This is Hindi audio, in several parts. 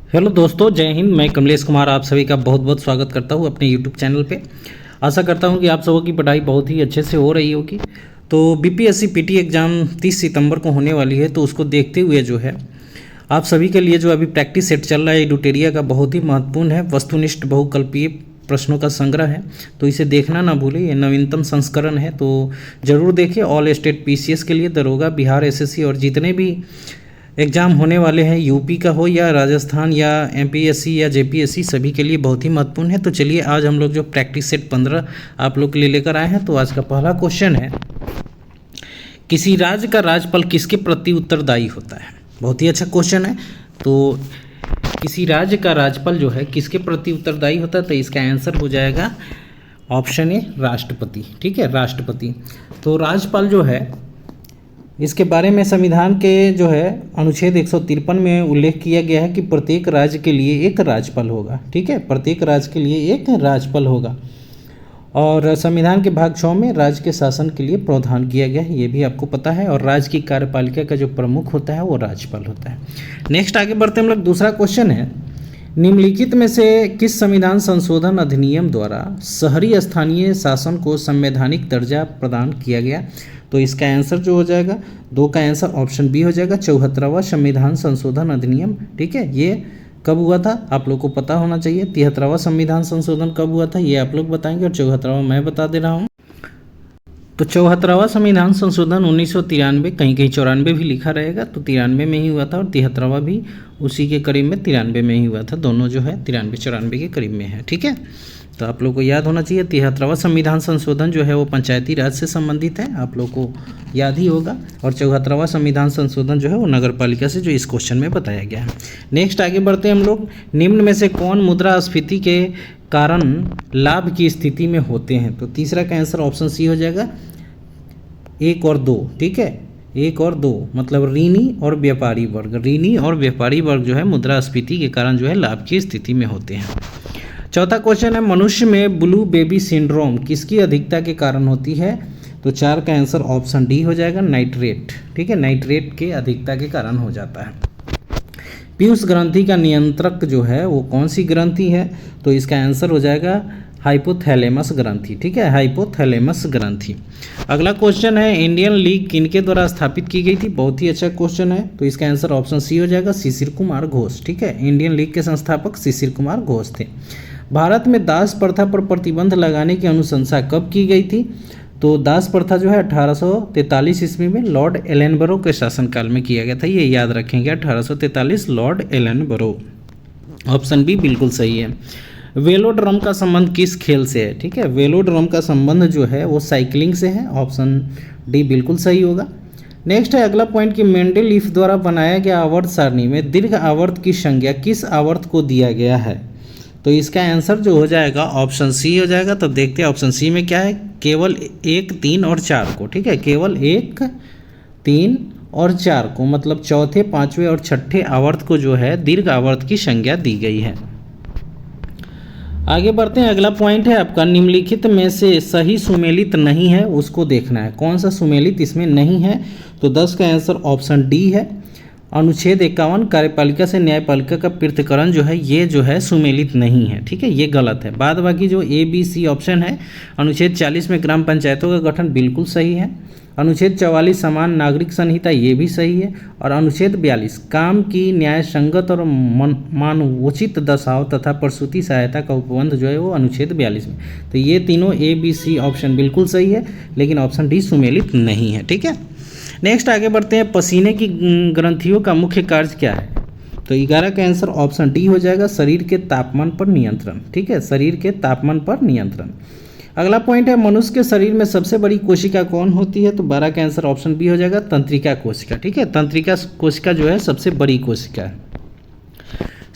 हेलो दोस्तों, जय हिंद। मैं कमलेश कुमार आप सभी का बहुत बहुत स्वागत करता हूं अपने यूट्यूब चैनल पे। आशा करता हूं कि आप सबों की पढ़ाई बहुत ही अच्छे से हो रही होगी। तो बीपीएससी पीटी एग्ज़ाम 30 सितंबर को होने वाली है, तो उसको देखते हुए जो है आप सभी के लिए जो अभी प्रैक्टिस सेट चल रहा है एडुटेरिया का, बहुत ही महत्वपूर्ण है। वस्तुनिष्ठ बहुकल्पीय प्रश्नों का संग्रह है, तो इसे देखना ना भूलें। ये नवीनतम संस्करण है, तो ज़रूर देखिए। ऑल स्टेट पीसीएस के लिए, दरोगा, बिहार एसएससी और जितने भी एग्ज़ाम होने वाले हैं, यूपी का हो या राजस्थान या एमपीएससी या जेपीएससी, सभी के लिए बहुत ही महत्वपूर्ण है। तो चलिए आज हम लोग जो प्रैक्टिस सेट 15 आप लोग के लिए लेकर आए हैं। तो आज का पहला क्वेश्चन है, किसी राज्य का राज्यपाल किसके प्रति उत्तरदायी होता है। बहुत ही अच्छा क्वेश्चन है। तो किसी राज्य का राज्यपाल जो है किसके प्रति उत्तरदायी होता है, तो इसका आंसर हो जाएगा ऑप्शन ए, राष्ट्रपति। ठीक है, राष्ट्रपति। तो राज्यपाल जो है, इसके बारे में संविधान के जो है अनुच्छेद 153 में उल्लेख किया गया है कि प्रत्येक राज्य के लिए एक राज्यपाल होगा। ठीक है, प्रत्येक राज्य के लिए एक राज्यपाल होगा। और संविधान के भाग 6 में राज्य के शासन के लिए प्रावधान किया गया है, ये भी आपको पता है। और राज्य की कार्यपालिका का जो प्रमुख होता है वो राज्यपाल होता है। नेक्स्ट आगे बढ़ते हम लोग। दूसरा क्वेश्चन है, निम्नलिखित में से किस संविधान संशोधन अधिनियम द्वारा शहरी स्थानीय शासन को संवैधानिक दर्जा प्रदान किया गया। तो इसका आंसर जो हो जाएगा, 2 का आंसर ऑप्शन बी हो जाएगा, 74वां संविधान संशोधन अधिनियम। ठीक है, ये कब हुआ था आप लोग को पता होना चाहिए। 73वां संविधान संशोधन कब हुआ था ये आप लोग बताएंगे, और 74वां मैं बता दे रहा हूँ। तो 74वां संविधान संशोधन 1993, कहीं कहीं 94 भी लिखा रहेगा, तो 93 में ही हुआ था। और 73वां भी उसी के करीब में 93 में ही हुआ था। दोनों जो है 93-94 के करीब में है। ठीक है, तो आप लोग को याद होना चाहिए। 73वां संविधान संशोधन जो है वो पंचायती राज से संबंधित है, आप लोग को याद ही होगा। और 74वां संविधान संशोधन जो है वो नगर पालिका से, जो इस क्वेश्चन में बताया गया है। नेक्स्ट आगे बढ़ते हैं हम लोग। निम्न में से कौन मुद्रास्फीति के कारण लाभ की स्थिति में होते हैं। तो तीसरा का आंसर ऑप्शन सी हो जाएगा, 1 और 2। ठीक है, 1 और 2 मतलब ऋणी और व्यापारी वर्ग। ऋणी और व्यापारी वर्ग जो है मुद्रास्फीति के कारण जो है लाभ की स्थिति में होते हैं। चौथा क्वेश्चन है, मनुष्य में ब्लू बेबी सिंड्रोम किसकी अधिकता के कारण होती है। तो 4 का आंसर ऑप्शन डी हो जाएगा, नाइट्रेट। ठीक है, नाइट्रेट के अधिकता के कारण हो जाता है। पीयूष ग्रंथि का नियंत्रक जो है वो कौन सी ग्रंथि है। तो इसका आंसर हो जाएगा हाइपोथैलेमस ग्रंथि। ठीक है, हाइपोथैलेमस ग्रंथि। अगला क्वेश्चन है, इंडियन लीग किनके द्वारा स्थापित की गई थी। बहुत ही अच्छा क्वेश्चन है। तो इसका आंसर ऑप्शन सी हो जाएगा, शिशिर कुमार घोष। ठीक है, इंडियन लीग के संस्थापक शिशिर कुमार घोष थे। भारत में दास प्रथा पर प्रतिबंध लगाने की अनुशंसा कब की गई थी। तो दास प्रथा जो है 1843 ईस्वी में लॉर्ड एलनबरो के शासनकाल में किया गया था। ये याद रखेंगे, 1843 लॉर्ड एलनबरो। ऑप्शन बी बिल्कुल सही है। वेलोड्रम का संबंध किस खेल से है। ठीक है, वेलोड्रम का संबंध जो है वो साइकिलिंग से है। ऑप्शन डी बिल्कुल सही होगा। नेक्स्ट है अगला पॉइंट कि मेंडेलीफ द्वारा बनाया गया आवर्त सारणी में दीर्घ आवर्त की संज्ञा किस आवर्त को दिया गया है। तो इसका आंसर जो हो जाएगा ऑप्शन सी हो जाएगा। तो देखते हैं ऑप्शन सी में क्या है, केवल 1, 3 और 4 को। ठीक है, केवल 1, 3 और 4 को, मतलब चौथे, पांचवें और छठे आवर्त को जो है दीर्घ आवर्त की संज्ञा दी गई है। आगे बढ़ते हैं। अगला पॉइंट है आपका, निम्नलिखित में से सही सुमेलित नहीं है, उसको देखना है कौन सा सुमेलित इसमें नहीं है। तो 10 का आंसर ऑप्शन डी है। अनुच्छेद 51 कार्यपालिका से न्यायपालिका का पृथक्करण जो है ये जो है सुमेलित नहीं है। ठीक है, ये गलत है। बाद बाकी जो ए बी सी ऑप्शन है, अनुच्छेद 40 में ग्राम पंचायतों का गठन बिल्कुल सही है। अनुच्छेद 44 समान नागरिक संहिता ये भी सही है। और अनुच्छेद 42 काम की न्याय संगत और मानवोचित दशाओं तथा प्रसूति सहायता का उपबंध जो है वो अनुच्छेद 42 में। तो ये तीनों ए बी सी ऑप्शन बिल्कुल सही है, लेकिन ऑप्शन डी सुमेलित नहीं है। ठीक है, नेक्स्ट आगे बढ़ते हैं। पसीने की ग्रंथियों का मुख्य कार्य क्या है। तो 11 का आंसर ऑप्शन डी हो जाएगा, शरीर के तापमान पर नियंत्रण। ठीक है, शरीर के तापमान पर नियंत्रण। अगला पॉइंट है, मनुष्य के शरीर में सबसे बड़ी कोशिका कौन होती है। तो 12 का आंसर ऑप्शन बी हो जाएगा, तंत्रिका कोशिका। ठीक है, तंत्रिका कोशिका जो है सबसे बड़ी कोशिका है।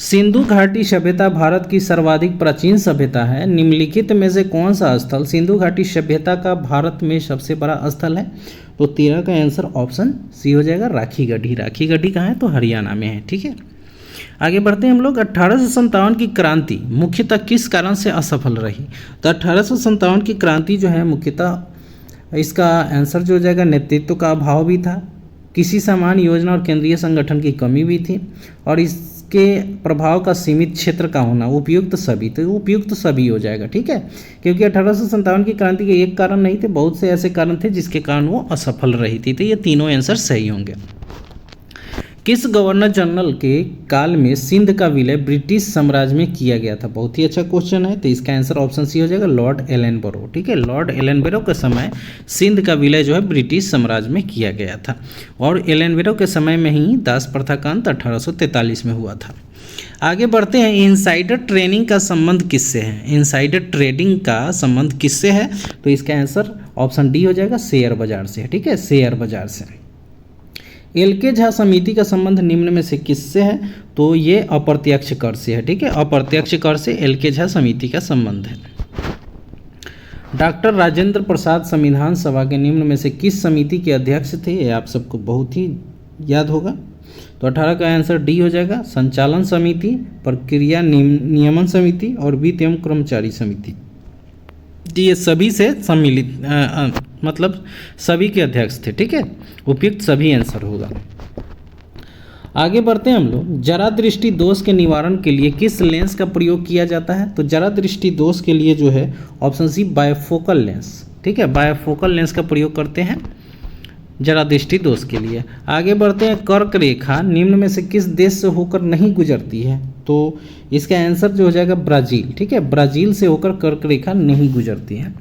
सिंधु घाटी सभ्यता भारत की सर्वाधिक प्राचीन सभ्यता है। निम्नलिखित में से कौन सा स्थल सिंधु घाटी सभ्यता का भारत में सबसे बड़ा स्थल है। तो 13 का आंसर ऑप्शन सी हो जाएगा, राखी गढ़ी। राखी गढ़ी कहाँ है, तो हरियाणा में है। ठीक है, आगे बढ़ते हैं हम लोग। 1857 की क्रांति मुख्यतः किस कारण से असफल रही। तो 1857 की क्रांति जो है मुख्यतः, इसका आंसर जो हो जाएगा, नेतृत्व का अभाव भी था, किसी समान योजना और केंद्रीय संगठन की कमी भी थी, और इस उसके प्रभाव का सीमित क्षेत्र का होना, उपयुक्त सभी, तो उपयुक्त सभी हो जाएगा, ठीक है। क्योंकि 1857 की क्रांति के एक कारण नहीं थे, बहुत से ऐसे कारण थे जिसके कारण वो असफल रही थी। तो ये तीनों आंसर सही होंगे। किस गवर्नर जनरल के काल में सिंध का विलय ब्रिटिश साम्राज्य में किया गया था? बहुत ही अच्छा क्वेश्चन है। तो इसका आंसर ऑप्शन सी हो जाएगा, लॉर्ड एलनबरो, ठीक है। लॉर्ड एलनबरो के समय सिंध का विलय जो है ब्रिटिश साम्राज्य में किया गया था, और एलनबरो के समय में ही दास प्रथा का अंत 1843 में हुआ था। आगे बढ़ते हैं। इनसाइडर ट्रेडिंग का संबंध किससे है? इनसाइडर ट्रेडिंग का संबंध किससे है? तो इसका आंसर ऑप्शन डी हो जाएगा, शेयर बाजार से, ठीक है, शेयर बाजार से। एलके झा समिति का संबंध निम्न में से किससे है? तो ये अप्रत्यक्ष कर से है, ठीक है, अप्रत्यक्ष कर से एलके झा समिति का संबंध है। डॉक्टर राजेंद्र प्रसाद संविधान सभा के निम्न में से किस समिति के अध्यक्ष थे? ये आप सबको बहुत ही याद होगा। तो 18 का आंसर डी हो जाएगा, संचालन समिति, प्रक्रिया नियमन समिति और वित्त एवं कर्मचारी समिति। ये सभी से सम्मिलित मतलब सभी के अध्यक्ष थे, ठीक है, उपयुक्त सभी आंसर होगा। आगे बढ़ते हैं हम लोग। जरा दृष्टि दोष के निवारण के लिए किस लेंस का प्रयोग किया जाता है? तो जरा दृष्टि दोष के लिए जो है ऑप्शन सी, बायफोकल लेंस, ठीक है, बायफोकल लेंस का प्रयोग करते हैं जरा दृष्टि दोष के लिए। आगे बढ़ते हैं। कर्क रेखा निम्न में से किस देश से होकर नहीं गुजरती है? तो इसका आंसर जो हो जाएगा ब्राजील, ठीक है, ब्राजील से होकर कर्क रेखा नहीं गुजरती है।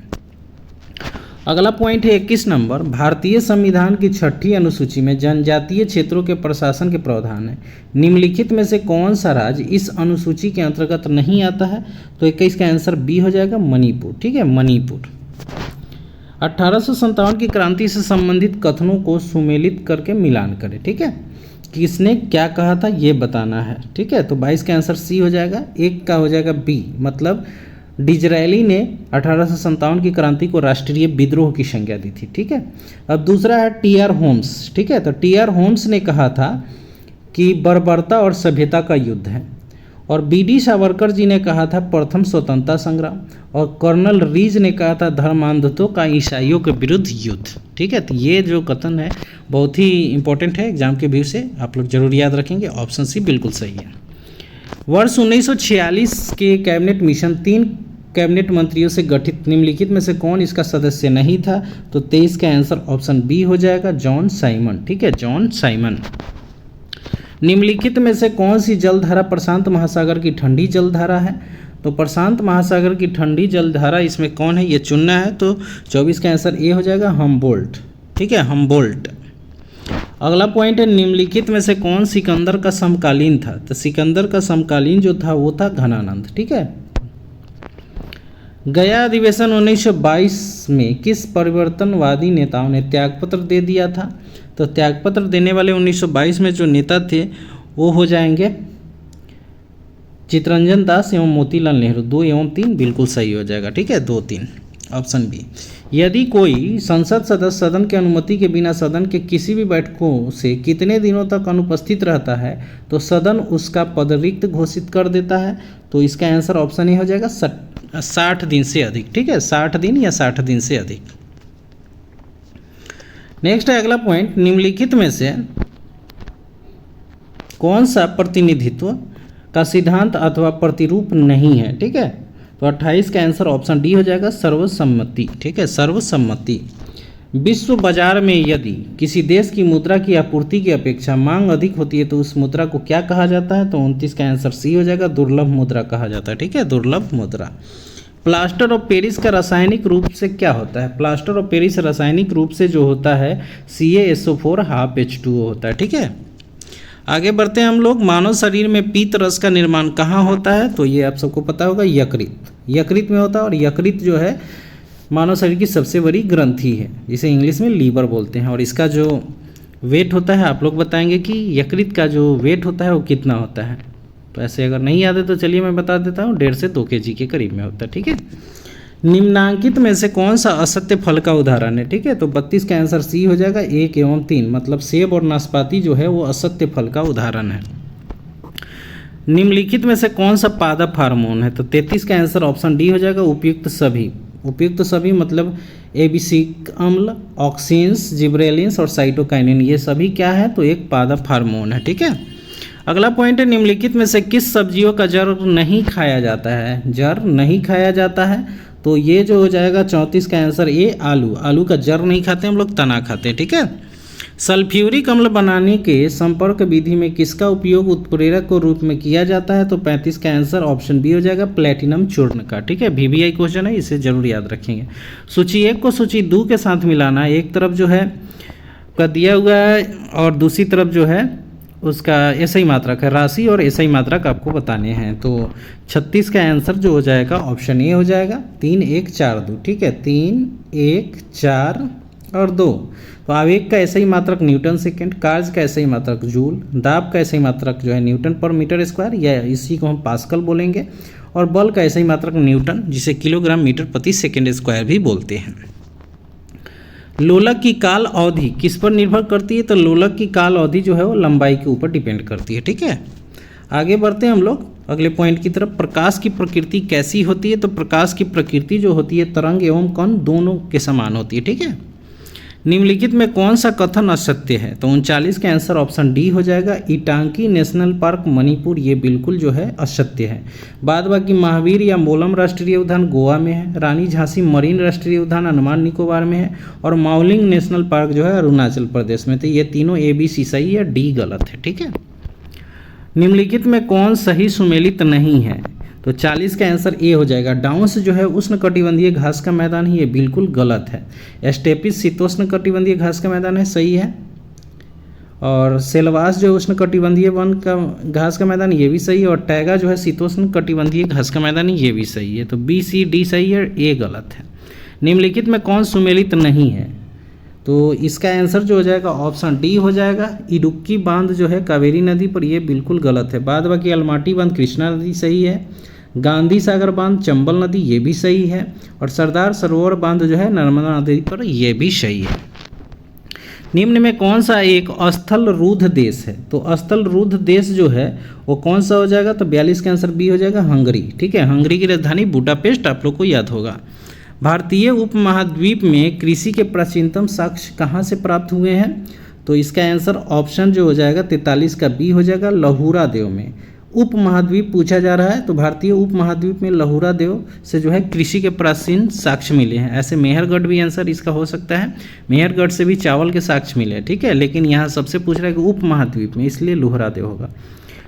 अगला पॉइंट है 21 नंबर। भारतीय संविधान की 6ठी अनुसूची में जनजातीय क्षेत्रों के प्रशासन के प्रावधान है। निम्नलिखित में से कौन सा राज्य इस अनुसूची के अंतर्गत नहीं आता है? तो 21 का आंसर बी हो जाएगा, मणिपुर, ठीक है, मणिपुर। 1857 की क्रांति से संबंधित कथनों को सुमेलित करके मिलान करें, ठीक है, किसने क्या कहा था ये बताना है, ठीक है। तो 22 का आंसर सी हो जाएगा। एक का हो जाएगा बी, मतलब डिजरायली ने 1857 की क्रांति को राष्ट्रीय विद्रोह की संज्ञा दी थी, ठीक है। अब दूसरा है टी.आर. होम्स, ठीक है। तो टी.आर. होम्स ने कहा था कि बर्बरता और सभ्यता का युद्ध है, और बी.डी. सावरकर जी ने कहा था प्रथम स्वतंत्रता संग्राम, और कर्नल रीज ने कहा था धर्मांधों का ईसाइयों के विरुद्ध युद्ध, ठीक है। तो ये जो कथन है बहुत ही इंपॉर्टेंट है, एग्जाम के व्यू से आप लोग जरूर याद रखेंगे। ऑप्शन सी बिल्कुल सही है। वर्ष 1946 के कैबिनेट मिशन 3 कैबिनेट मंत्रियों से गठित निम्नलिखित में से कौन इसका सदस्य नहीं था? तो 23 का आंसर ऑप्शन बी हो जाएगा, जॉन साइमन, ठीक है, जॉन साइमन। निम्नलिखित में से कौन सी जलधारा प्रशांत महासागर की ठंडी जलधारा है? तो प्रशांत महासागर की ठंडी जलधारा इसमें कौन है ये चुनना है। तो 24 का आंसर ए हो जाएगा, हमबोल्ट, ठीक है, हमबोल्ट। अगला पॉइंट है निम्नलिखित में से कौन सिकंदर का समकालीन था? तो सिकंदर का समकालीन जो था वो था घनानंद, ठीक है। गया अधिवेशन 1922 में किस परिवर्तनवादी नेताओं ने त्यागपत्र दे दिया था? तो त्यागपत्र देने वाले 1922 में जो नेता थे वो हो जाएंगे चित्तरंजन दास एवं मोतीलाल नेहरू। 2 एवं 3 बिल्कुल सही हो जाएगा, ठीक है, 2, 3 ऑप्शन बी। यदि कोई संसद सदस्य सदन की अनुमति के बिना सदन के किसी भी बैठकों से कितने दिनों तक अनुपस्थित रहता है तो सदन उसका पद रिक्त घोषित कर देता है? तो इसका आंसर ऑप्शन ए हो जाएगा 60 दिन से अधिक, ठीक है, 60 दिन या 60 दिन से अधिक। नेक्स्ट है अगला पॉइंट। निम्नलिखित में से कौन सा प्रतिनिधित्व का सिद्धांत अथवा प्रतिरूप नहीं है? ठीक है, तो 28 का आंसर ऑप्शन डी हो जाएगा, सर्वसम्मति, ठीक है, सर्वसम्मति। विश्व बाजार में यदि किसी देश की मुद्रा की आपूर्ति की अपेक्षा मांग अधिक होती है तो उस मुद्रा को क्या कहा जाता है? तो 29 का आंसर सी हो जाएगा, दुर्लभ मुद्रा कहा जाता है, ठीक है, दुर्लभ मुद्रा। प्लास्टर ऑफ पेरिस का रासायनिक रूप से क्या होता है? प्लास्टर ऑफ पेरिस रासायनिक रूप से जो होता है CaSO4 हाफ H2O होता है, ठीक है। आगे बढ़ते हैं हम लोग। मानव शरीर में पीत रस का निर्माण कहाँ होता है? तो ये आप सबको पता होगा, यकृत, यकृत में होता है। और यकृत जो है मानव शरीर की सबसे बड़ी ग्रंथि है, जिसे इंग्लिश में लीवर बोलते हैं। और इसका जो वेट होता है आप लोग बताएंगे कि यकृत का जो वेट होता है वो कितना होता है। तो ऐसे अगर नहीं याद है तो चलिए मैं बता देता हूँ, 1.5 से 2 kg के करीब में होता है, ठीक है। निम्नांकित में से कौन सा असत्य फल का उदाहरण है? ठीक है, तो 32 का आंसर सी हो जाएगा, 1 एवं 3, मतलब सेब और नाशपाती जो है वो असत्य फल का उदाहरण है। निम्नलिखित में से कौन सा पादप हार्मोन है? तो 33 का आंसर ऑप्शन डी हो जाएगा, उपयुक्त सभी। उपयुक्त सभी मतलब एबिसिक अम्ल, ऑक्सिन्स, जिब्रेलिन्स और साइटोकाइनिन, ये सभी क्या है? तो एक पादप हार्मोन है, ठीक है। अगला पॉइंट है, निम्नलिखित में से किस सब्जियों का जड़ नहीं खाया जाता है? जड़ नहीं खाया जाता है, तो ये जो हो जाएगा 34 का आंसर ए, आलू। आलू का जड़ नहीं खाते हम लोग, तना खाते हैं, ठीक है। सल्फ्यूरिक अम्ल बनाने के संपर्क विधि में किसका उपयोग उत्प्रेरक के रूप में किया जाता है? तो 35 का आंसर ऑप्शन बी हो जाएगा, प्लेटिनम चूर्ण का, ठीक है। VVI क्वेश्चन है, इसे जरूर याद रखेंगे। सूची 1 को सूची 2 के साथ मिलाना, एक तरफ जो है का दिया हुआ है और दूसरी तरफ जो है उसका ऐसा ही मात्रक है, राशि और ऐसा ही मात्रक आपको बताने हैं। तो 36 का आंसर जो हो जाएगा ऑप्शन ए हो जाएगा, 3 1 4 2, ठीक है। 3 1 4 और 2। तो आवेग का ऐसा ही मात्रक न्यूटन सेकेंड, कार्य का ऐसा ही मात्रक जूल, दाब का ऐसा ही मात्रक जो है न्यूटन पर मीटर स्क्वायर, या इसी को हम पास्कल बोलेंगे, और बल का ऐसा ही मात्रक न्यूटन, जिसे किलोग्राम मीटर प्रति सेकेंड स्क्वायर भी बोलते हैं। लोलक की काल अवधि किस पर निर्भर करती है? तो लोलक की काल अवधि जो है वो लंबाई के ऊपर डिपेंड करती है, ठीक है। आगे बढ़ते हैं हम लोग अगले पॉइंट की तरफ। प्रकाश की प्रकृति कैसी होती है? तो प्रकाश की प्रकृति जो होती है तरंग एवं कण दोनों के समान होती है, ठीक है। निम्नलिखित में कौन सा कथन असत्य है? तो 39 का आंसर ऑप्शन डी हो जाएगा, इटांकी नेशनल पार्क मणिपुर, ये बिल्कुल जो है असत्य है। बाद बाकी महावीर या मोलम राष्ट्रीय उद्यान गोवा में है, रानी झांसी मरीन राष्ट्रीय उद्यान अंडमान निकोबार में है, और माउलिंग नेशनल पार्क जो है अरुणाचल प्रदेश में। तो ये तीनों ABC सही है, डी गलत है, ठीक है। निम्नलिखित में कौन सही सुमेलित नहीं है? तो 40 का आंसर ए हो जाएगा, डाउन्स जो है उष्णकटिबंधीय घास का मैदान ही, ये बिल्कुल गलत है। स्टेपिस शीतोष्ण कटिबंधीय घास का मैदान है, सही है। और सेलवास जो है उष्णकटिबंधीय वन का घास का मैदान, ये भी सही है। और टैगा जो है शीतोष्ण कटिबंधीय घास का मैदान, ये भी सही है। तो B C D सही है, ए गलत है। निम्नलिखित में कौन सुमेलित नहीं है? तो इसका आंसर जो हो जाएगा ऑप्शन डी हो जाएगा, इडुक्की बांध जो है कावेरी नदी पर, ये बिल्कुल गलत है। बाद बाकी अलमाटी बांध कृष्णा नदी सही है, गांधी सागर बांध चंबल नदी, ये भी सही है, और सरदार सरोवर बांध जो है नर्मदा नदी पर, ये भी सही है। निम्न में कौन सा एक स्थल रुद्ध देश है? तो स्थल रुद्ध देश जो है वो कौन सा हो जाएगा? तो 42 का आंसर बी हो जाएगा, हंगरी, ठीक है। हंगरी की राजधानी बुडापेस्ट आप लोग को याद होगा। भारतीय उपमहाद्वीप में कृषि के प्राचीनतम साक्ष्य कहाँ से प्राप्त हुए हैं? तो इसका आंसर ऑप्शन जो हो जाएगा 43 का बी हो जाएगा, लहुरा देव में। उपमहाद्वीप पूछा जा रहा है, तो भारतीय उपमहाद्वीप में लहुरा देव से जो है कृषि के प्राचीन साक्ष्य मिले हैं। ऐसे मेहरगढ़ भी आंसर इसका हो सकता है, मेहरगढ़ से भी चावल के साक्ष्य मिले हैं, ठीक है। लेकिन यहाँ सबसे पूछ रहा है कि उपमहाद्वीप में, इसलिए लुहरा देव होगा।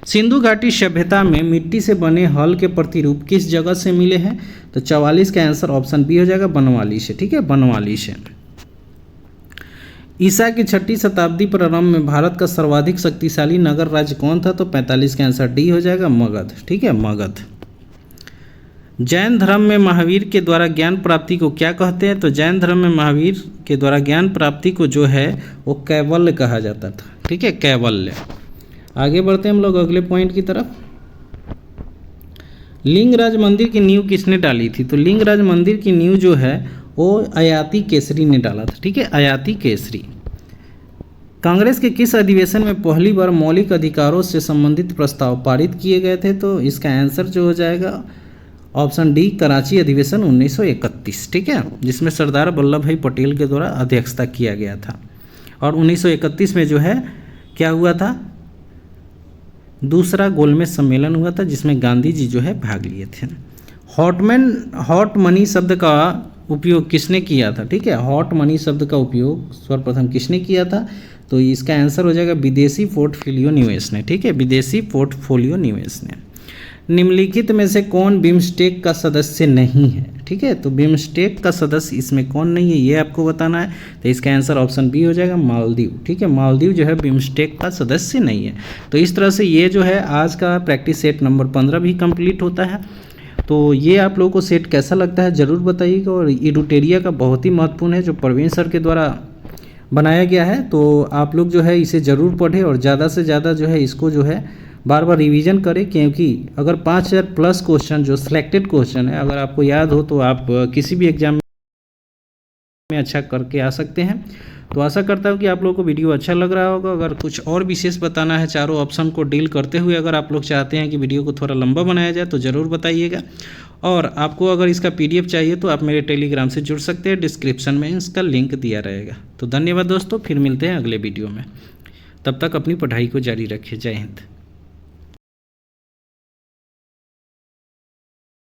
सिंधु घाटी सभ्यता में मिट्टी से बने हल के प्रतिरूप किस जगह से मिले हैं? तो 44 का आंसर ऑप्शन बी हो जाएगा, बनवाली से, ठीक है, बनवाली से। ईसा की 6ठी शताब्दी प्रारंभ में भारत का सर्वाधिक शक्तिशाली नगर राज्य कौन था? तो 45 का आंसर डी हो जाएगा, मगध, ठीक है, मगध। जैन धर्म में महावीर के द्वारा ज्ञान प्राप्ति को क्या कहते हैं? तो जैन धर्म में महावीर के द्वारा ज्ञान प्राप्ति को जो है वो कैवल्य कहा जाता था, ठीक है, कैवल्य। आगे बढ़ते हैं हम लोग अगले पॉइंट की तरफ। लिंगराज मंदिर की नींव किसने डाली थी? तो लिंगराज मंदिर की नींव जो है वो अयाती केसरी ने डाला था, ठीक है, अयाती केसरी। कांग्रेस के किस अधिवेशन में पहली बार मौलिक अधिकारों से संबंधित प्रस्ताव पारित किए गए थे? तो इसका आंसर जो हो जाएगा ऑप्शन डी, कराची अधिवेशन 1931, ठीक है, जिसमें सरदार वल्लभ भाई पटेल के द्वारा अध्यक्षता किया गया था। और 1931 में जो है क्या हुआ था? दूसरा गोलमेज सम्मेलन हुआ था, जिसमें गांधी जी जो है भाग लिए थे। हॉट मनी शब्द का उपयोग किसने किया था? ठीक है, हॉट मनी शब्द का उपयोग सर्वप्रथम किसने किया था? तो इसका आंसर हो जाएगा विदेशी पोर्टफोलियो निवेश ने, ठीक है, विदेशी पोर्टफोलियो निवेश ने। निम्नलिखित में से कौन बिम्स्टेक का सदस्य नहीं है? ठीक है, तो बिम्स्टेक का सदस्य इसमें कौन नहीं है ये आपको बताना है। तो इसका आंसर ऑप्शन बी हो जाएगा, मालदीव। ठीक है, मालदीव जो है बिम्स्टेक का सदस्य नहीं है। तो इस तरह से ये जो है आज का प्रैक्टिस सेट नंबर 15 भी कंप्लीट होता है। तो ये आप लोगों को सेट कैसा लगता है ज़रूर बताइएगा। और इडुटेरिया का बहुत ही महत्वपूर्ण है, जो प्रवीण सर के द्वारा बनाया गया है। तो आप लोग जो है इसे ज़रूर पढ़ें और ज़्यादा से ज़्यादा जो है इसको जो है बार बार रिवीजन करें, क्योंकि अगर 5000 प्लस क्वेश्चन जो सिलेक्टेड क्वेश्चन है अगर आपको याद हो तो आप किसी भी एग्जाम में अच्छा करके आ सकते हैं। तो आशा करता हूँ कि आप लोगों को वीडियो अच्छा लग रहा होगा। अगर कुछ और विशेष बताना है चारों ऑप्शन को डील करते हुए, अगर आप लोग चाहते हैं कि वीडियो को थोड़ा लंबा बनाया जाए तो ज़रूर बताइएगा। और आपको अगर इसका PDF चाहिए तो आप मेरे टेलीग्राम से जुड़ सकते हैं, डिस्क्रिप्शन में इसका लिंक दिया रहेगा। तो धन्यवाद दोस्तों, फिर मिलते हैं अगले वीडियो में। तब तक अपनी पढ़ाई को जारी रखिए। जय हिंद।